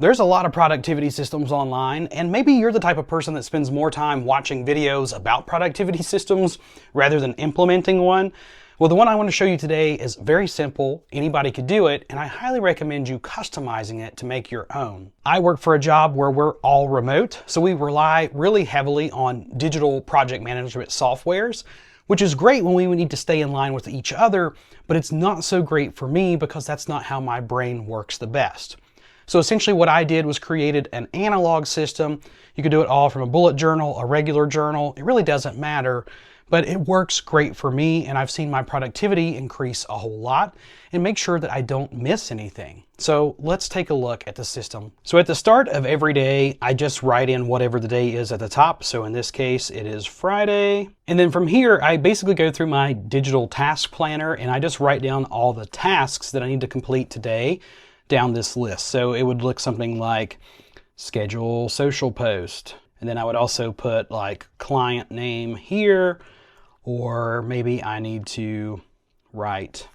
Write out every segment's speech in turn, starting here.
There's a lot of productivity systems online, and maybe you're the type of person that spends more time watching videos about productivity systems rather than implementing one. Well, the one I want to show you today is very simple. Anybody could do it, and I highly recommend you customizing it to make your own. I work for a job where we're all remote, so we rely really heavily on digital project management softwares, which is great when we need to stay in line with each other, but it's not so great for me because that's not how my brain works the best. So essentially what I did was created an analog system. You could do it all from a bullet journal, a regular journal. It really doesn't matter, but it works great for me, and I've seen my productivity increase a whole lot and make sure that I don't miss anything. So let's take a look at the system. So at the start of every day, I just write in whatever the day is at the top. So in this case, it is Friday. And then from here, I basically go through my digital task planner and I just write down all the tasks that I need to complete today down this list. So it would look something like schedule social post. And then I would also put like client name here, or maybe I need to write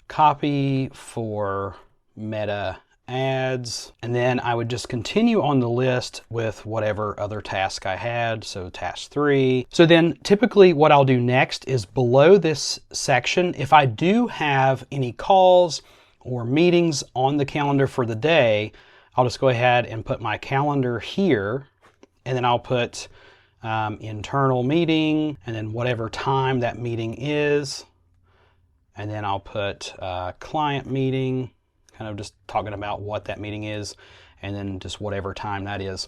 copy for meta ads. And then I would just continue on the list with whatever other task I had. So task 3. So then typically what I'll do next is below this section, if I do have any calls or meetings on the calendar for the day, I'll just go ahead and put my calendar here, and then I'll put internal meeting, and then whatever time that meeting is, and then I'll put client meeting, kind of just talking about what that meeting is, and then just whatever time that is.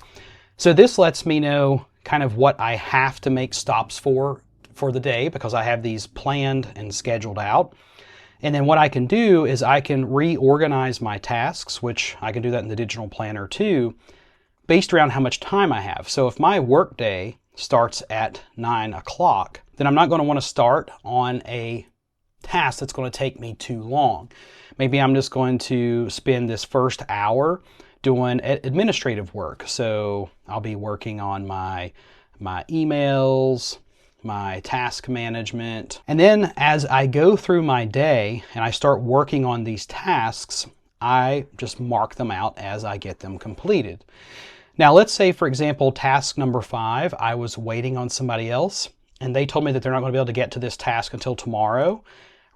So this lets me know kind of what I have to make stops for the day, because I have these planned and scheduled out. And then what I can do is I can reorganize my tasks, which I can do that in the digital planner too, based around how much time I have. So if my workday starts at 9 o'clock, then I'm not going to want to start on a task that's going to take me too long. Maybe I'm just going to spend this first hour doing administrative work. So I'll be working on my emails, my task management. And then as I go through my day and I start working on these tasks, I just mark them out as I get them completed. Now let's say, for example, task number 5, I was waiting on somebody else and they told me that they're not going to be able to get to this task until tomorrow.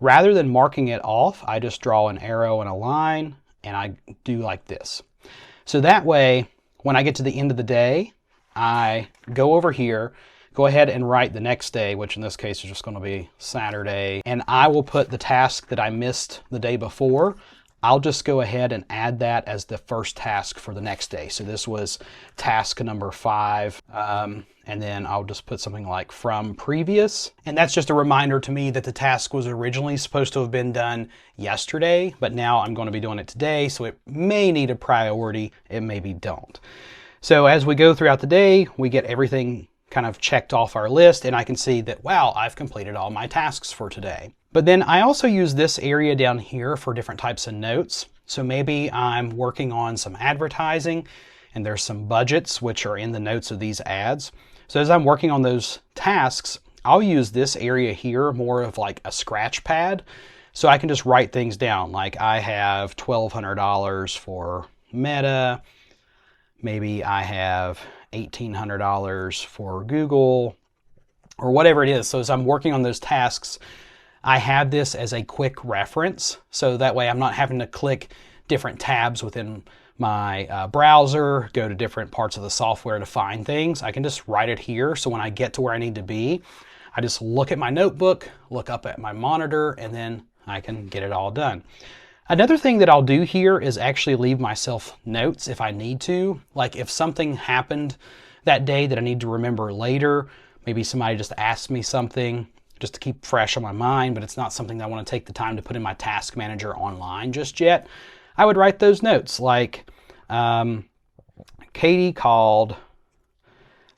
Rather than marking it off, I just draw an arrow and a line and I do like this. So that way, when I get to the end of the day, I go over here, go ahead and write the next day, which in this case is just going to be Saturday, and I will put the task that I missed the day before. I'll just go ahead and add that as the first task for the next day. So this was task number 5, and then I'll just put something like from previous. And that's just a reminder to me that the task was originally supposed to have been done yesterday, but now I'm going to be doing it today, so it may need a priority, it maybe don't. So as we go throughout the day, we get everything kind of checked off our list, and I can see that, wow, I've completed all my tasks for today. But then I also use this area down here for different types of notes. So maybe I'm working on some advertising and there's some budgets which are in the notes of these ads. So as I'm working on those tasks, I'll use this area here more of like a scratch pad. So I can just write things down, like I have $1,200 for Meta, maybe I have $1,800 for Google, or whatever it is. So as I'm working on those tasks, I have this as a quick reference. So that way I'm not having to click different tabs within my browser, go to different parts of the software to find things. I can just write it here. So when I get to where I need to be, I just look at my notebook, look up at my monitor, and then I can get it all done. Another thing that I'll do here is actually leave myself notes if I need to. Like if something happened that day that I need to remember later, maybe somebody just asked me something just to keep fresh on my mind, but it's not something that I want to take the time to put in my task manager online just yet. I would write those notes like, Katie called,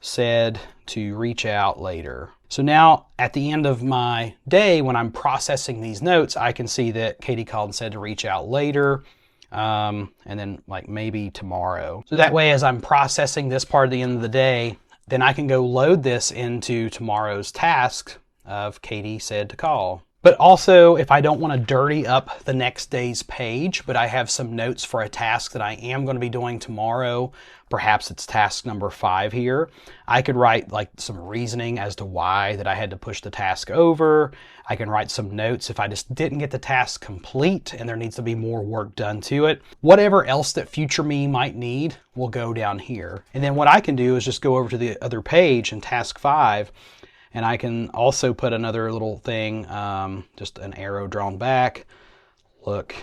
said to reach out later. So now at the end of my day, when I'm processing these notes, I can see that Katie called and said to reach out later, and then like maybe tomorrow. So that way, as I'm processing this part at the end of the day, then I can go load this into tomorrow's task of Katie said to call. But also, if I don't want to dirty up the next day's page, but I have some notes for a task that I am going to be doing tomorrow, perhaps it's task number 5 here, I could write like some reasoning as to why that I had to push the task over. I can write some notes if I just didn't get the task complete and there needs to be more work done to it. Whatever else that future me might need will go down here. And then what I can do is just go over to the other page in task 5, and I can also put another little thing, just an arrow drawn back, look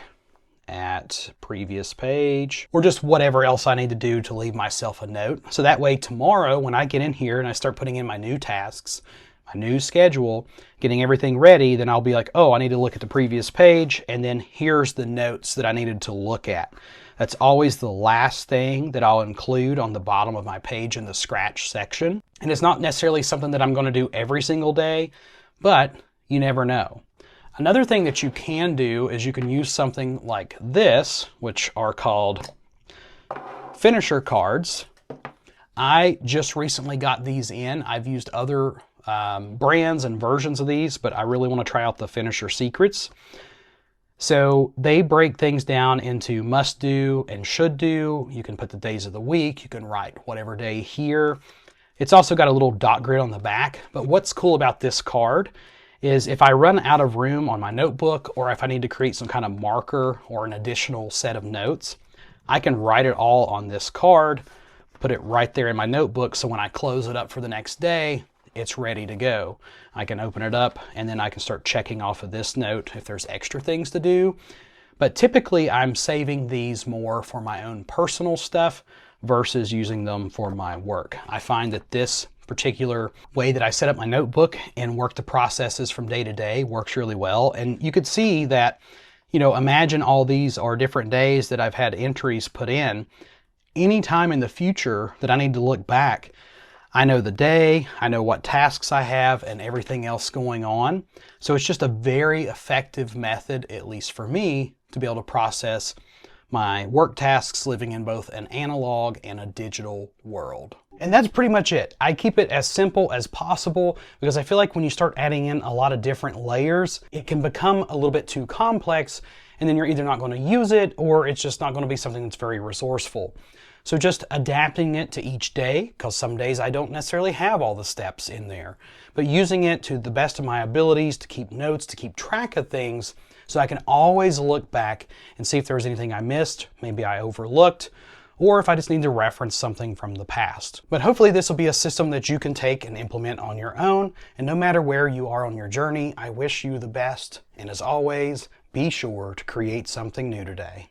at previous page, or just whatever else I need to do to leave myself a note. So that way tomorrow when I get in here and I start putting in my new tasks, my new schedule, getting everything ready, then I'll be like, oh, I need to look at the previous page, and then here's the notes that I needed to look at. That's always the last thing that I'll include on the bottom of my page in the scratch section. And it's not necessarily something that I'm going to do every single day, but you never know. Another thing that you can do is you can use something like this, which are called finisher cards. I just recently got these in. I've used other brands and versions of these, but I really want to try out the Finisher Secrets. So they break things down into must do and should do. You can put the days of the week. You can write whatever day here. It's also got a little dot grid on the back. But what's cool about this card is if I run out of room on my notebook, or if I need to create some kind of marker or an additional set of notes, I can write it all on this card, put it right there in my notebook. So when I close it up for the next day, it's ready to go. I can open it up and then I can start checking off of this note if there's extra things to do. But typically I'm saving these more for my own personal stuff versus using them for my work. I find that this particular way that I set up my notebook and work the processes from day to day works really well. And you could see that, you know, imagine all these are different days that I've had entries put in. Anytime in the future that I need to look back, I know the day, I know what tasks I have and everything else going on. So it's just a very effective method, at least for me, to be able to process my work tasks living in both an analog and a digital world. And that's pretty much it. I keep it as simple as possible because I feel like when you start adding in a lot of different layers, it can become a little bit too complex, and then you're either not going to use it or it's just not going to be something that's very resourceful. So just adapting it to each day, because some days I don't necessarily have all the steps in there, but using it to the best of my abilities to keep notes, to keep track of things, so I can always look back and see if there was anything I missed, maybe I overlooked, or if I just need to reference something from the past. But hopefully this will be a system that you can take and implement on your own. And no matter where you are on your journey, I wish you the best. And as always, be sure to create something new today.